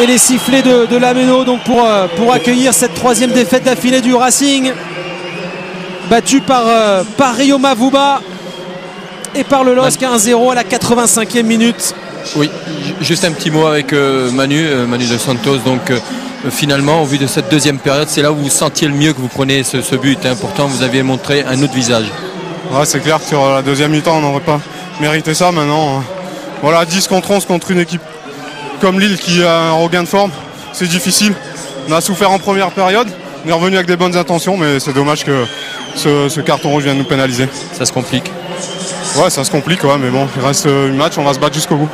Et les sifflets de Lameno donc pour accueillir cette troisième défaite d'affilée du Racing, battu par Rio Mavuba et par le LOSC 1-0 à la 85e minute. Oui, juste un petit mot avec Manu de Santos. Donc finalement, au vu de cette deuxième période, c'est là où vous sentiez le mieux que vous prenez ce but. Pourtant, vous aviez montré un autre visage. Ouais, c'est clair que sur la deuxième mi-temps, on n'aurait pas mérité ça. Maintenant, voilà, 10 contre 11 contre une équipe comme Lille qui a un regain de forme, c'est difficile. On a souffert en première période, on est revenu avec des bonnes intentions, mais c'est dommage que ce carton rouge vienne nous pénaliser. Ça se complique. Ouais, ça se complique, ouais, mais bon, il reste un match, on va se battre jusqu'au bout.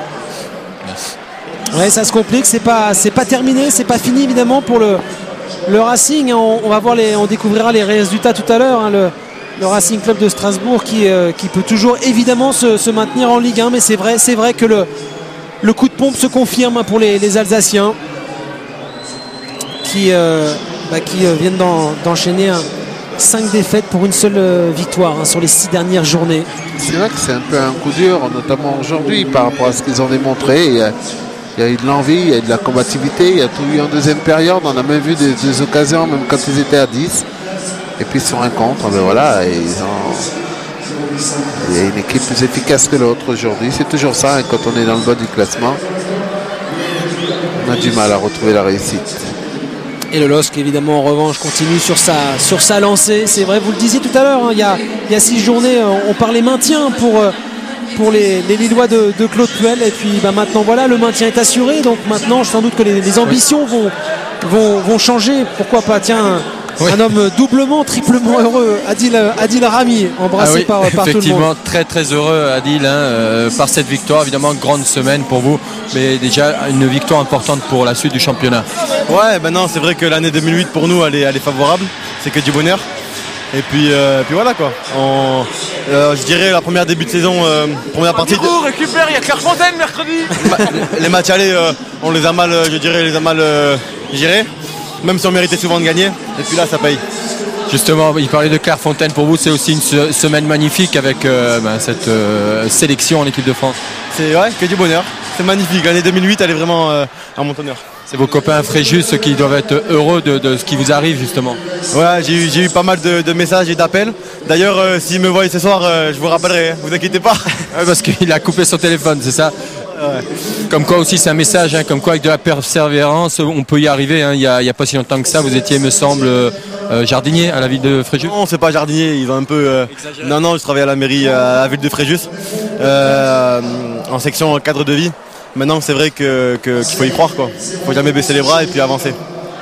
Ouais, ça se complique, c'est pas terminé, c'est pas fini évidemment pour le Racing. On va voir on découvrira les résultats tout à l'heure. Le Racing Club de Strasbourg qui peut toujours évidemment se maintenir en Ligue 1, mais c'est vrai que le coup de pompe se confirme pour les Alsaciens qui viennent d'enchaîner 5 défaites pour une seule victoire sur les 6 dernières journées. C'est vrai que c'est un peu un coup dur, notamment aujourd'hui, par rapport à ce qu'ils ont démontré. Il y a eu de l'envie, il y a eu de la combativité, il y a tout eu en deuxième période. On a même vu des occasions, même quand ils étaient à 10. Et puis sur un contre, ben voilà, il y a une équipe plus efficace que l'autre aujourd'hui. C'est toujours ça, quand on est dans le bas du classement, on a du mal à retrouver la réussite. Et le LOSC évidemment en revanche continue sur sa lancée. C'est vrai, vous le disiez tout à l'heure, il y a 6 journées, on parlait maintien pour les Lillois de Claude Puel. Et puis maintenant voilà, le maintien est assuré. Donc maintenant sans doute que les ambitions vont changer. Pourquoi pas, tiens, un homme doublement, triplement heureux, Adil Rami, embrassé par tout le monde. Effectivement, très très heureux Adil par cette victoire. Évidemment, grande semaine pour vous, mais déjà une victoire importante pour la suite du championnat. Ouais, non, c'est vrai que l'année 2008 pour nous elle est favorable, c'est que du bonheur. Et puis voilà quoi. Je dirais la première début de saison, première partie. Récupère, il y a Clairefontaine mercredi. Les matchs allés, on les a mal, gérés. Même si on méritait souvent de gagner. Et puis là, ça paye. Justement, il parlait de Clairefontaine. Pour vous, c'est aussi une semaine magnifique avec cette sélection en équipe de France. C'est que du bonheur. C'est magnifique. L'année 2008, elle est vraiment à mon honneur. C'est vos copains Fréjus qui doivent être heureux de ce qui vous arrive, justement. Ouais, j'ai eu pas mal de messages et d'appels. D'ailleurs, s'ils me voient ce soir, je vous rappellerai. Vous inquiétez pas. Ouais, parce qu'il a coupé son téléphone, c'est ça? Ouais. Comme quoi aussi c'est un message, comme quoi avec de la persévérance on peut y arriver. Il n'y a pas si longtemps que ça, vous étiez, me semble, jardinier à la ville de Fréjus. Non, c'est pas jardinier, ils ont un peu. Non, je travaille à la mairie à la ville de Fréjus, en section cadre de vie. Maintenant, c'est vrai qu'il faut y croire, quoi. Faut jamais baisser les bras et puis avancer.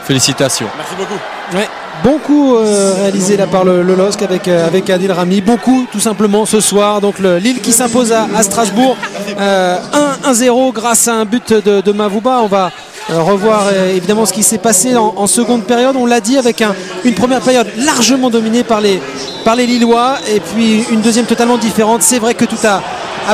Félicitations. Merci beaucoup. Ouais. Bon coup réalisé là par le LOSC avec Adil Rami. Bon coup tout simplement ce soir. Donc Lille qui s'impose à Strasbourg 1-0 grâce à un but de Mavuba. On va revoir évidemment ce qui s'est passé en seconde période. On l'a dit, avec une première période largement dominée par les Lillois et puis une deuxième totalement différente. C'est vrai que tout a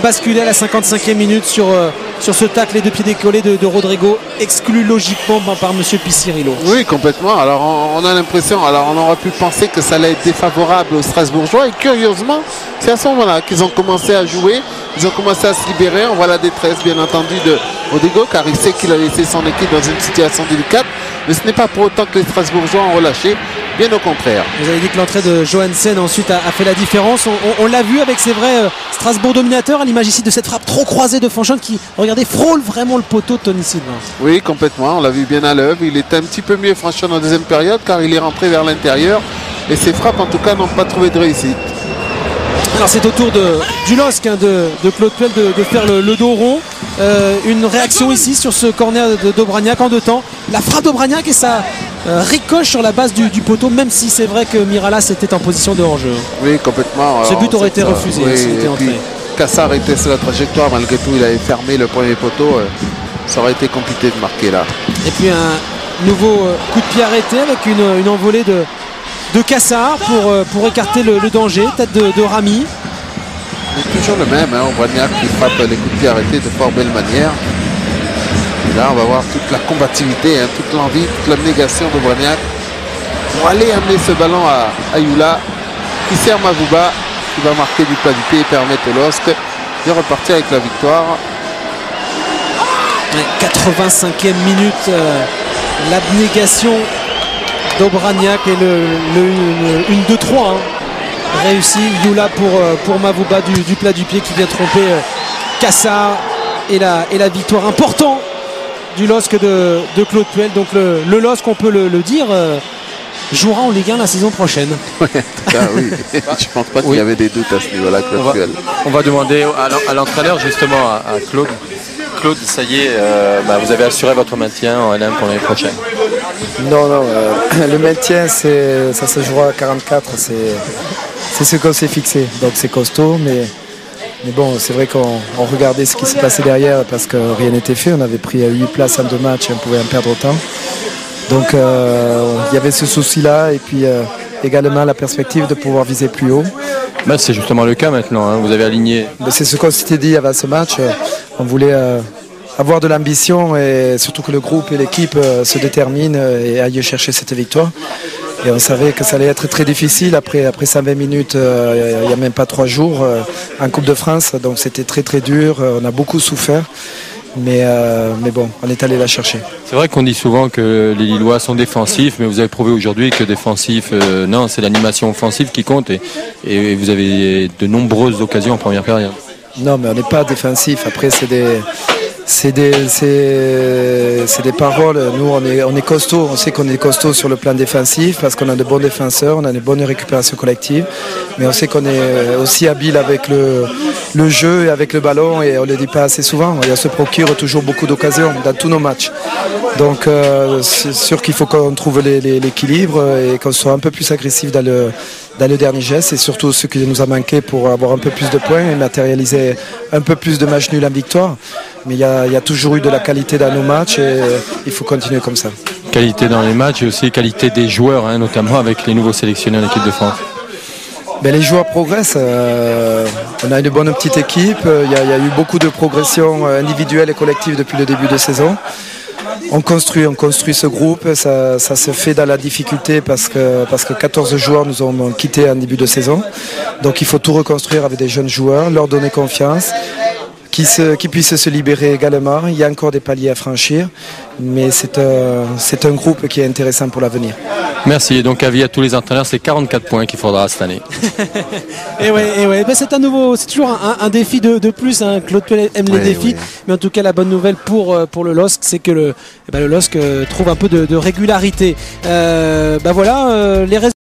basculé à la 55e minute sur ce tacle les deux pieds décollés de Rodrigo, exclu logiquement par M. Picirillo. Oui, complètement. Alors on a l'impression, on aurait pu penser que ça allait être défavorable aux Strasbourgeois, et curieusement, c'est à ce moment-là qu'ils ont commencé à jouer, ils ont commencé à se libérer. On voit la détresse bien entendu de Rodrigo, car il sait qu'il a laissé son équipe dans une situation délicate, mais ce n'est pas pour autant que les Strasbourgeois ont relâché, bien au contraire. Vous avez dit que l'entrée de Johansen ensuite a fait la différence. On l'a vu avec, c'est vrai, Strasbourg dominateur, à l'image ici de cette frappe trop croisée de Fanchon qui, regardez, frôle vraiment le poteau de Tony Sylvain. Oui, complètement, on l'a vu bien à l'œuvre. Il était un petit peu mieux Fanchon en deuxième période, car il est rentré vers l'intérieur et ses frappes en tout cas n'ont pas trouvé de réussite. Alors c'est au tour du LOSC de Claude Puel de faire le dos rond. Une réaction ici sur ce corner d'Obraniak en deux temps. La frappe d'Obraniak et ça ricoche sur la base du poteau, même si c'est vrai que Miralas était en position de hors-jeu. Oui, complètement. Ce but aurait été refusé s'il était entré. Cassard était sur la trajectoire, malgré tout il avait fermé le premier poteau. Ça aurait été compliqué de marquer là. Et puis un nouveau coup de pied arrêté avec une envolée de Cassard pour écarter le danger, tête de Rami. C'est toujours le même, Obraniak qui frappe les coups de pied arrêtés de fort belle manière. Et là on va voir toute la combativité, toute l'envie, toute l'abnégation d'Obraniak pour aller amener ce ballon à Ayula, qui sert Mavuba, qui va marquer du plat du pied et permettre au LOSC de repartir avec la victoire. 85e minute, l'abnégation d'Obraniak et une 2-3 réussi. Youla pour Mavouba du plat du pied qui vient tromper Kassar et la victoire importante du LOSC de Claude Puel. Donc le LOSC, on peut le dire, jouera en Ligue 1 la saison prochaine. Oui. Je pense pas qu'il y avait des doutes à ce niveau-là, Claude Puel. On va demander à l'entraîneur justement, à Claude. Claude, ça y est, vous avez assuré votre maintien en L1 pour l'année prochaine. Non, le maintien, ça se jouera à 44, c'est ce qu'on s'est fixé. Donc c'est costaud, mais bon, c'est vrai qu'on regardait ce qui s'est passé derrière parce que rien n'était fait. On avait pris 8 places en 2 matchs et on pouvait en perdre autant. Donc il y avait ce souci-là et puis également la perspective de pouvoir viser plus haut. C'est justement le cas maintenant, vous avez aligné. C'est ce qu'on s'était dit avant ce match. On voulait avoir de l'ambition et surtout que le groupe et l'équipe se déterminent et aillent chercher cette victoire. Et on savait que ça allait être très difficile après 120 minutes, il n'y a même pas 3 jours en Coupe de France. Donc c'était très très dur, on a beaucoup souffert. Mais bon, on est allé la chercher. C'est vrai qu'on dit souvent que les Lillois sont défensifs, mais vous avez prouvé aujourd'hui que défensif, non, c'est l'animation offensive qui compte et vous avez de nombreuses occasions en première période. Non, mais on n'est pas défensif. Après, c'est des paroles. Nous, on est costaud. On sait qu'on est costaud sur le plan défensif parce qu'on a de bons défenseurs, on a de bonnes récupérations collectives. Mais on sait qu'on est aussi habile avec le jeu et avec le ballon et on ne le dit pas assez souvent. Et on se procure toujours beaucoup d'occasions dans tous nos matchs. Donc, c'est sûr qu'il faut qu'on trouve l'équilibre et qu'on soit un peu plus agressif dans le dernier geste. Et surtout ce qui nous a manqué pour avoir un peu plus de points et matérialiser un peu plus de matchs nuls en victoire. Mais il y a toujours eu de la qualité dans nos matchs et il faut continuer comme ça. Qualité dans les matchs et aussi qualité des joueurs, notamment avec les nouveaux sélectionnés de l'équipe de France. Les joueurs progressent. On a une bonne petite équipe. Il y a eu beaucoup de progression individuelle et collective depuis le début de saison. On construit ce groupe, ça se fait dans la difficulté parce que 14 joueurs nous ont quittés en début de saison. Donc il faut tout reconstruire avec des jeunes joueurs, leur donner confiance, qui puissent se libérer également. Il y a encore des paliers à franchir, mais c'est un groupe qui est intéressant pour l'avenir. Merci, et donc avis à tous les entraîneurs, c'est 44 points qu'il faudra cette année. Et ouais. C'est toujours un défi de plus. Claude Puel aime les défis, mais en tout cas la bonne nouvelle pour le LOSC, c'est que le LOSC trouve un peu de régularité. Les résultats.